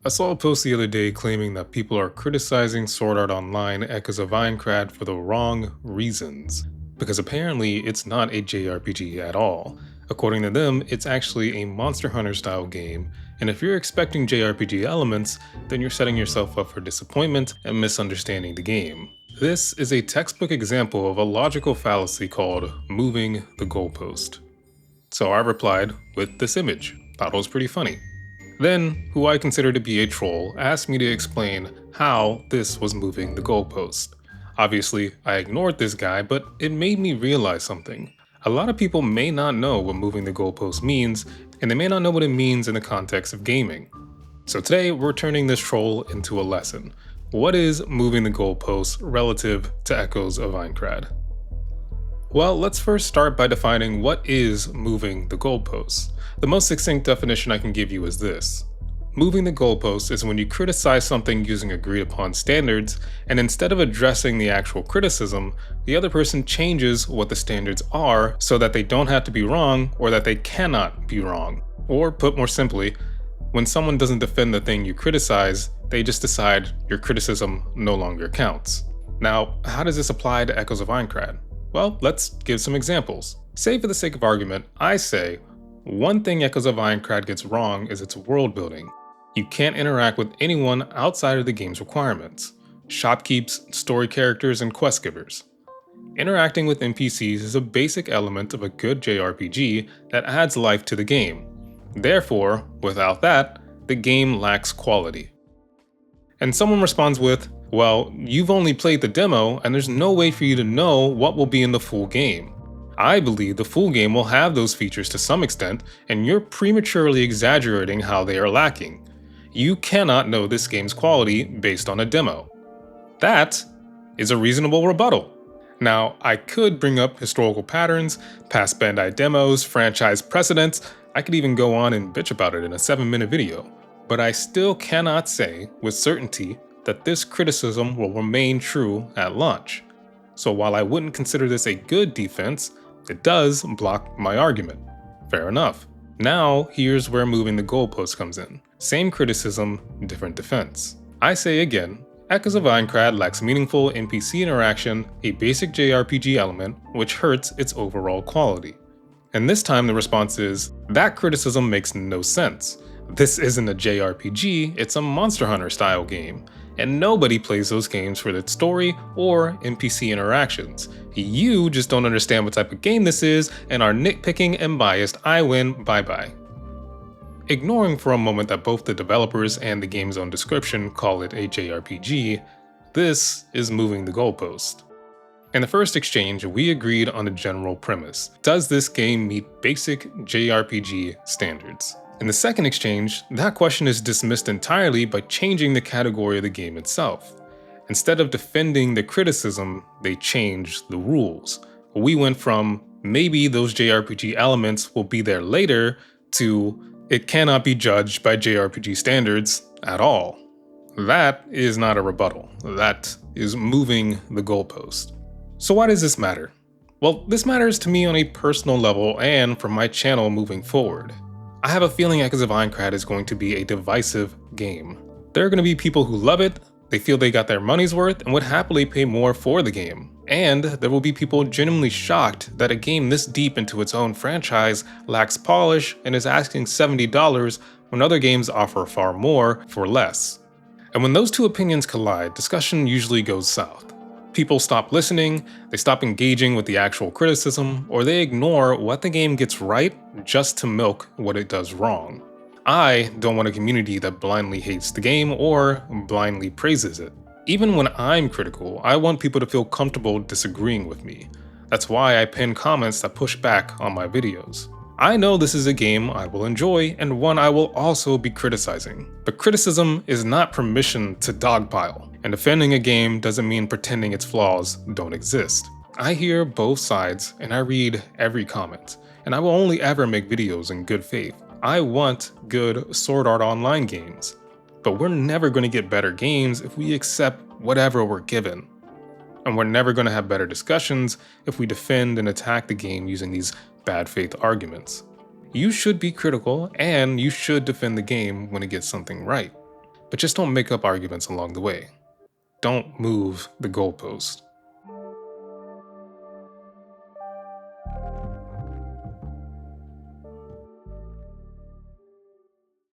I saw a post the other day claiming that people are criticizing Sword Art Online Echoes of Aincrad for the wrong reasons, because apparently it's not a JRPG at all. According to them, it's actually a Monster Hunter style game, and if you're expecting JRPG elements, then you're setting yourself up for disappointment and misunderstanding the game. This is a textbook example of a logical fallacy called moving the goalpost. So I replied with this image. Thought it was pretty funny. Then, who I consider to be a troll asked me to explain how this was moving the goalpost. Obviously, I ignored this guy, but it made me realize something. A lot of people may not know what moving the goalpost means, and they may not know what it means in the context of gaming. So today, we're turning this troll into a lesson. What is moving the goalpost relative to Echoes of Aincrad? Well, let's first start by defining what is moving the goalposts. The most succinct definition I can give you is this. Moving the goalpost is when you criticize something using agreed upon standards, and instead of addressing the actual criticism, the other person changes what the standards are so that they don't have to be wrong or that they cannot be wrong. Or put more simply, when someone doesn't defend the thing you criticize, they just decide your criticism no longer counts. Now, how does this apply to Echoes of Aincrad? Well, let's give some examples. Say for the sake of argument, I say, one thing Echoes of Aincrad gets wrong is its world building. You can't interact with anyone outside of the game's requirements. Shopkeeps, story characters, and quest givers. Interacting with NPCs is a basic element of a good JRPG that adds life to the game. Therefore, without that, the game lacks quality. And someone responds with, well, you've only played the demo and there's no way for you to know what will be in the full game. I believe the full game will have those features to some extent, and you're prematurely exaggerating how they are lacking. You cannot know this game's quality based on a demo. That is a reasonable rebuttal. Now, I could bring up historical patterns, past Bandai demos, franchise precedents. I could even go on and bitch about it in a 7-minute video. But I still cannot say with certainty that this criticism will remain true at launch. So while I wouldn't consider this a good defense, it does block my argument. Fair enough. Now, here's where moving the goalpost comes in. Same criticism, different defense. I say again, Echoes of Aincrad lacks meaningful NPC interaction, a basic JRPG element, which hurts its overall quality. And this time the response is, that criticism makes no sense. This isn't a JRPG, it's a Monster Hunter style game. And nobody plays those games for its story or NPC interactions. You just don't understand what type of game this is and are nitpicking and biased. I win, bye bye. Ignoring for a moment that both the developers and the game's own description call it a JRPG, this is moving the goalpost. In the first exchange, we agreed on a general premise. Does this game meet basic JRPG standards? In the second exchange, that question is dismissed entirely by changing the category of the game itself. Instead of defending the criticism, they changed the rules. We went from, maybe those JRPG elements will be there later, to, it cannot be judged by JRPG standards at all. That is not a rebuttal. That is moving the goalpost. So why does this matter? Well, this matters to me on a personal level and for my channel moving forward. I have a feeling Echoes of Aincrad is going to be a divisive game. There are going to be people who love it, they feel they got their money's worth, and would happily pay more for the game. And there will be people genuinely shocked that a game this deep into its own franchise lacks polish and is asking $70 when other games offer far more for less. And when those two opinions collide, discussion usually goes south. People stop listening, they stop engaging with the actual criticism, or they ignore what the game gets right just to milk what it does wrong. I don't want a community that blindly hates the game or blindly praises it. Even when I'm critical, I want people to feel comfortable disagreeing with me. That's why I pin comments that push back on my videos. I know this is a game I will enjoy and one I will also be criticizing. But criticism is not permission to dogpile. And defending a game doesn't mean pretending its flaws don't exist. I hear both sides and I read every comment, and I will only ever make videos in good faith. I want good Sword Art Online games, but we're never going to get better games if we accept whatever we're given. And we're never going to have better discussions if we defend and attack the game using these bad faith arguments. You should be critical and you should defend the game when it gets something right. but just don't make up arguments along the way. Don't move the goalpost.